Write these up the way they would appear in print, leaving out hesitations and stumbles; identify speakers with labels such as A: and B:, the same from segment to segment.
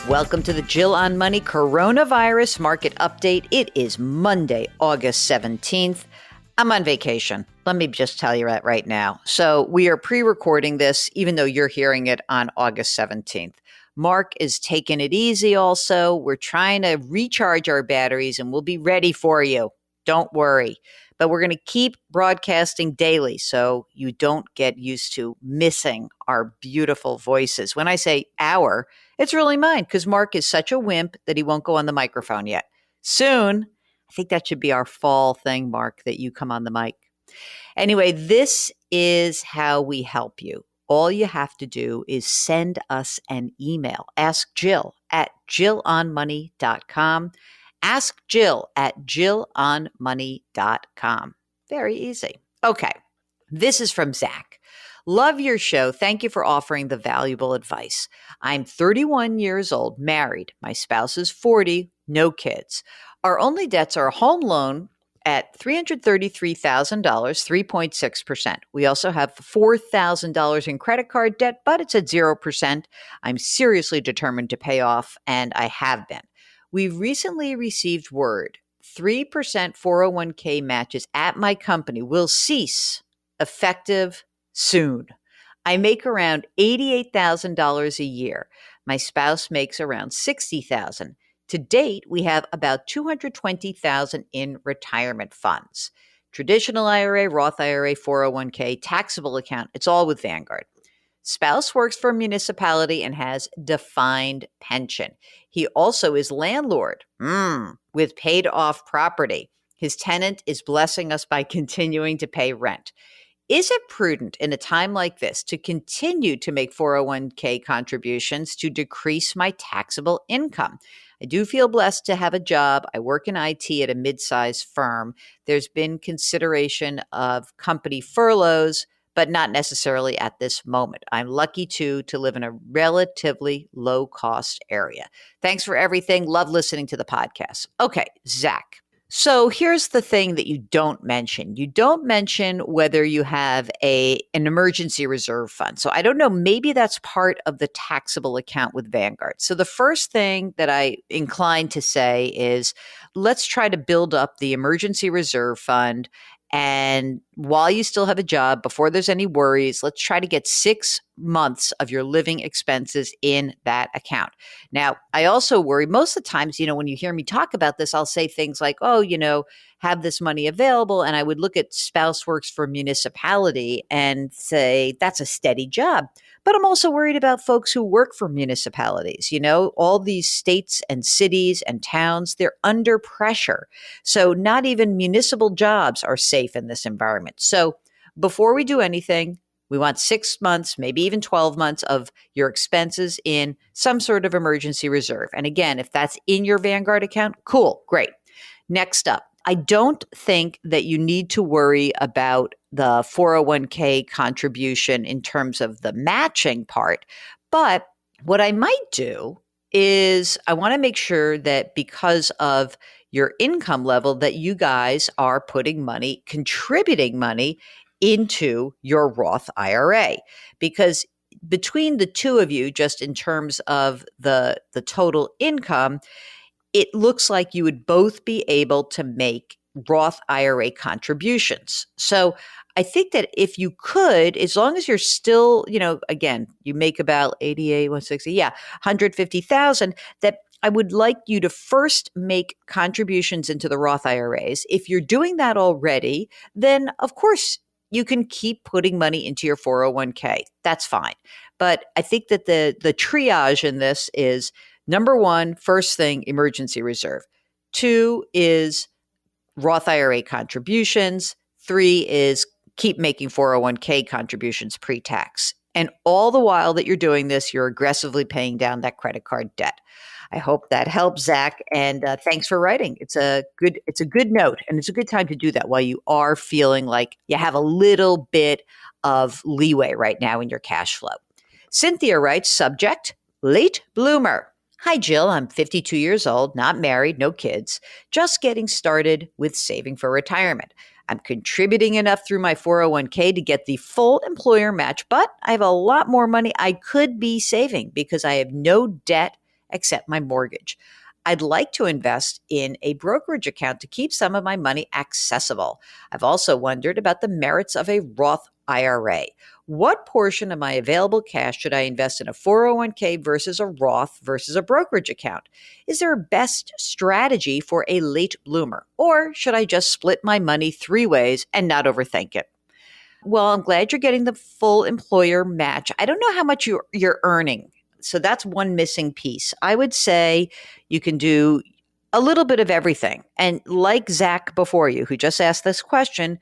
A: Welcome to the Jill on Money Coronavirus Market Update. It is Monday, August 17th. I'm on vacation. Let me just tell you that right now. So we are pre-recording this, even though you're hearing it on August 17th. Mark is taking it easy also. We're trying to recharge our batteries and we'll be ready for you. Don't worry. But we're going to keep broadcasting daily so you don't get used to missing our beautiful voices. When I say our, it's really mine because Mark is such a wimp that he won't go on the microphone yet. Soon, I think that should be our fall thing, Mark, that you come on the mic. Anyway, this is how we help you. All you have to do is send us an email. Ask Jill at jillonmoney.com. Ask Jill at jillonmoney.com. Very easy. Okay, this is from Zach. Love your show. Thank you for offering the valuable advice. I'm 31 years old, married. My spouse is 40, no kids. Our only debts are a home loan at $333,000, 3.6%. We also have $4,000 in credit card debt, but it's at 0%. I'm seriously determined to pay off, and I have been. We've recently received word 3% 401k matches at my company will cease effective soon. I make around $88,000 a year. My spouse makes around $60,000. To date, we have about $220,000 in retirement funds. Traditional IRA, Roth IRA, 401k, taxable account, it's all with Vanguard. Spouse works for a municipality and has defined pension. He also is landlord with paid off property. His tenant is blessing us by continuing to pay rent. Is it prudent in a time like this to continue to make 401k contributions to decrease my taxable income? I do feel blessed to have a job. I work in IT at a mid-sized firm. There's been consideration of company furloughs, but not necessarily at this moment. I'm lucky to live in a relatively low-cost area. Thanks for everything. Love listening to the podcast. Okay, Zach. So here's the thing that you don't mention. You don't mention whether you have an emergency reserve fund. So I don't know, maybe that's part of the taxable account with Vanguard. So the first thing that I incline to say is let's try to build up the emergency reserve fund. And while you still have a job, before there's any worries, let's try to get 6 months of your living expenses in that account. Now, I also worry most of the times, when you hear me talk about this, I'll say things like, have this money available. And I would look at spouse works for municipality and say, that's a steady job. But I'm also worried about folks who work for municipalities. All these states and cities and towns, they're under pressure. So not even municipal jobs are safe in this environment. So before we do anything, we want 6 months, maybe even 12 months of your expenses in some sort of emergency reserve. And again, if that's in your Vanguard account, cool, great. Next up, I don't think that you need to worry about the 401k contribution in terms of the matching part. But what I might do is I want to make sure that because of your income level that you guys are contributing money into your Roth IRA. Because between the two of you, just in terms of the total income, it looks like you would both be able to make Roth IRA contributions. So I think that if you could, as long as you're still, again, you make about 88, 160, 150,000, that I would like you to first make contributions into the Roth IRAs. If you're doing that already, then of course you can keep putting money into your 401k. That's fine. But I think that the triage in this is number one, first thing, emergency reserve. 2 is Roth IRA contributions. 3 is keep making 401k contributions pre-tax. And all the while that you're doing this, you're aggressively paying down that credit card debt. I hope that helps, Zach. And thanks for writing. It's a good note, and it's a good time to do that while you are feeling like you have a little bit of leeway right now in your cash flow. Cynthia writes, subject, late bloomer. Hi, Jill. I'm 52 years old, not married, no kids, just getting started with saving for retirement. I'm contributing enough through my 401k to get the full employer match, but I have a lot more money I could be saving because I have no debt except my mortgage. I'd like to invest in a brokerage account to keep some of my money accessible. I've also wondered about the merits of a Roth IRA. What portion of my available cash should I invest in a 401k versus a Roth versus a brokerage account? Is there a best strategy for a late bloomer? Or should I just split my money 3 ways and not overthink it? Well, I'm glad you're getting the full employer match. I don't know how much you're earning. So that's one missing piece. I would say you can do a little bit of everything. And like Zach before you, who just asked this question,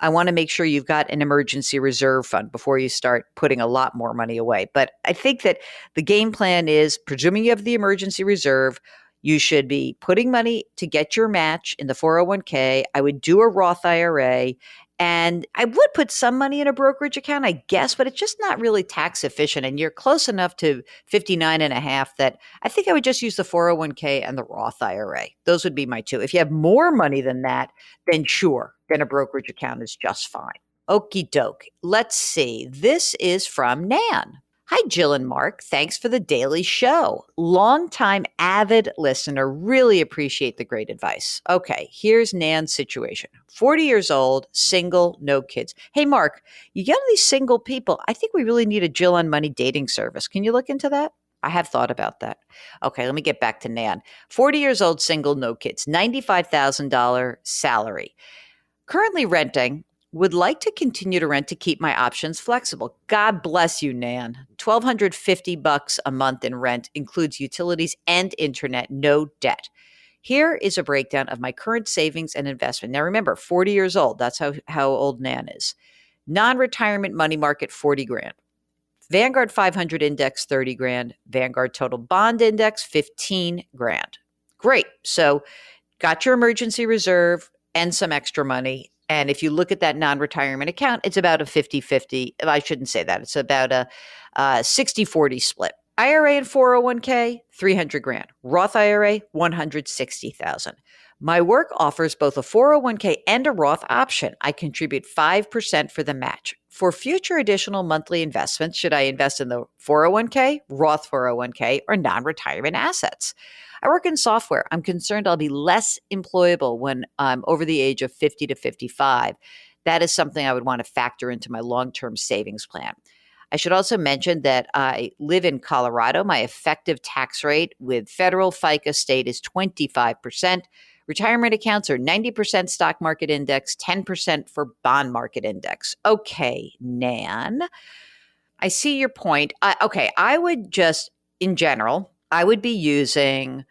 A: I want to make sure you've got an emergency reserve fund before you start putting a lot more money away. But I think that the game plan is, presuming you have the emergency reserve, you should be putting money to get your match in the 401k. I would do a Roth IRA. And I would put some money in a brokerage account, I guess, but it's just not really tax efficient. And you're close enough to 59 and a half that I think I would just use the 401k and the Roth IRA. Those would be my two. If you have more money than that, then sure, then a brokerage account is just fine. Okie doke. Let's see. This is from Nan. Hi, Jill and Mark. Thanks for the daily show. Longtime avid listener. Really appreciate the great advice. Okay, here's Nan's situation. 40 years old, single, no kids. Hey, Mark, you get all these single people. I think we really need a Jill on Money dating service. Can you look into that? I have thought about that. Okay, let me get back to Nan. 40 years old, single, no kids, $95,000 salary. Currently renting, would like to continue to rent to keep my options flexible. God bless you, Nan. $1,250 a month in rent includes utilities and internet, no debt. Here is a breakdown of my current savings and investment. Now remember, 40 years old. That's how old Nan is. Non-retirement money market, 40 grand. Vanguard 500 index, 30 grand. Vanguard total bond index, 15 grand. Great. So got your emergency reserve and some extra money. And if you look at that non-retirement account, it's about a 50-50. I shouldn't say that. It's about a 60-40 split. IRA and 401k, 300 grand. Roth IRA, 160,000. My work offers both a 401k and a Roth option. I contribute 5% for the match. For future additional monthly investments, should I invest in the 401k, Roth 401k, or non-retirement assets? I work in software. I'm concerned I'll be less employable when I'm over the age of 50 to 55. That is something I would want to factor into my long-term savings plan. I should also mention that I live in Colorado. My effective tax rate with federal FICA state is 25%. Retirement accounts are 90% stock market index, 10% for bond market index. Okay, Nan, I see your point. Okay, I would just, in general, I would be using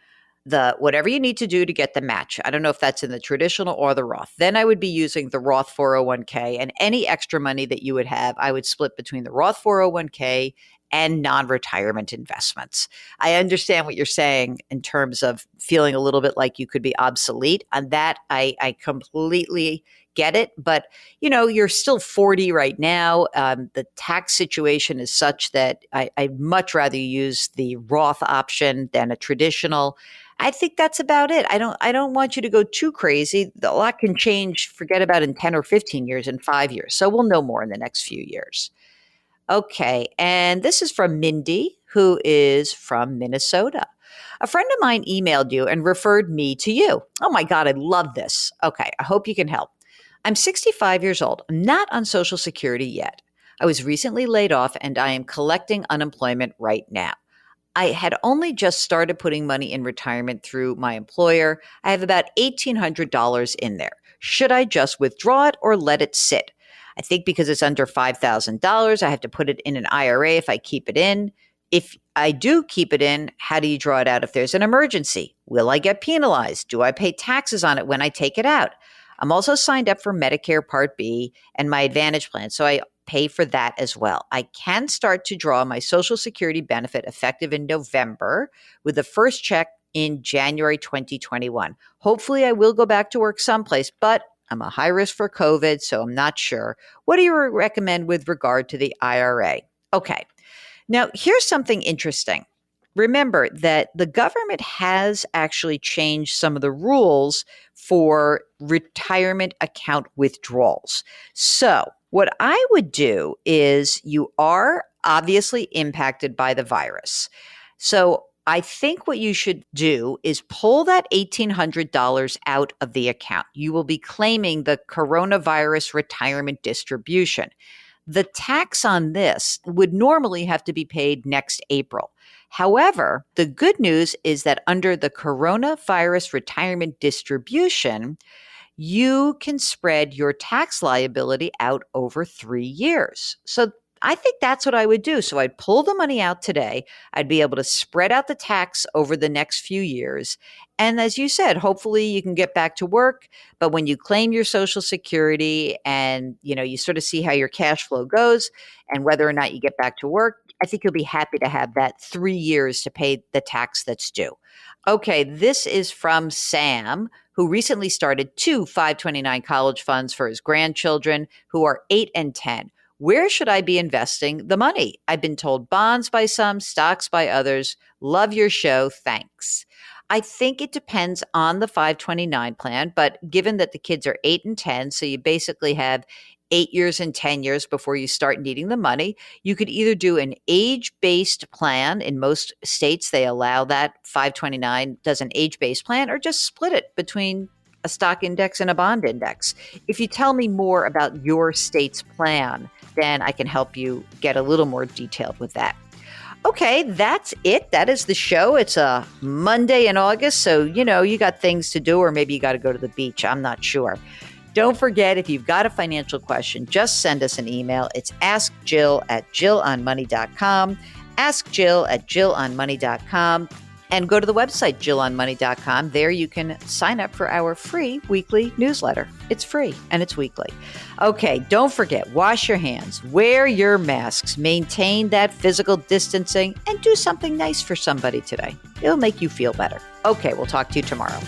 A: the whatever you need to do to get the match. I don't know if that's in the traditional or the Roth. Then I would be using the Roth 401k, and any extra money that you would have, I would split between the Roth 401k and non-retirement investments. I understand what you're saying in terms of feeling a little bit like you could be obsolete. On that, I completely get it. But, you know, you're still 40 right now. The tax situation is such that I'd much rather use the Roth option than a traditional. I think that's about it. I don't want you to go too crazy. A lot can change, forget about in 10 or 15 years, in 5 years. So we'll know more in the next few years. Okay, and this is from Mindy, who is from Minnesota. A friend of mine emailed you and referred me to you. Oh my God, I love this. Okay, I hope you can help. I'm 65 years old. I'm not on Social Security yet. I was recently laid off and I am collecting unemployment right now. I had only just started putting money in retirement through my employer. I have about $1,800 in there. Should I just withdraw it or let it sit? I think because it's under $5,000, I have to put it in an IRA if I keep it in. If I do keep it in, how do you draw it out if there's an emergency? Will I get penalized? Do I pay taxes on it when I take it out? I'm also signed up for Medicare Part B and my Advantage plan, so I pay for that as well. I can start to draw my Social Security benefit effective in November with the first check in January 2021. Hopefully, I will go back to work someplace, but I'm a high risk for COVID, so I'm not sure. What do you recommend with regard to the IRA? Okay. Now, here's something interesting. Remember that the government has actually changed some of the rules for retirement account withdrawals. So, what I would do is you are obviously impacted by the virus. So, I think what you should do is pull that $1,800 out of the account. You will be claiming the coronavirus retirement distribution. The tax on this would normally have to be paid next April. However, the good news is that under the coronavirus retirement distribution, you can spread your tax liability out over 3 years. So I think that's what I would do. So I'd pull the money out today. I'd be able to spread out the tax over the next few years. And as you said, hopefully you can get back to work. But when you claim your Social Security and, you sort of see how your cash flow goes and whether or not you get back to work, I think you'll be happy to have that 3 years to pay the tax that's due. Okay, this is from Sam, who recently started two 529 college funds for his grandchildren who are 8 and 10. Where should I be investing the money? I've been told bonds by some, stocks by others. Love your show. Thanks. I think it depends on the 529 plan, but given that the kids are 8 and 10, so you basically have 8 years and 10 years before you start needing the money, you could either do an age-based plan. In most states, they allow that. 529 does an age-based plan, or just split it between a stock index and a bond index. If you tell me more about your state's plan, then I can help you get a little more detailed with that. Okay, that's it. That is the show. It's a Monday in August, so you got things to do, or maybe you got to go to the beach. I'm not sure. Don't forget, if you've got a financial question, just send us an email. It's askjill@jillonmoney.com, askjill@jillonmoney.com, and go to the website, jillonmoney.com. There you can sign up for our free weekly newsletter. It's free and it's weekly. Okay, don't forget, wash your hands, wear your masks, maintain that physical distancing, and do something nice for somebody today. It'll make you feel better. Okay, we'll talk to you tomorrow.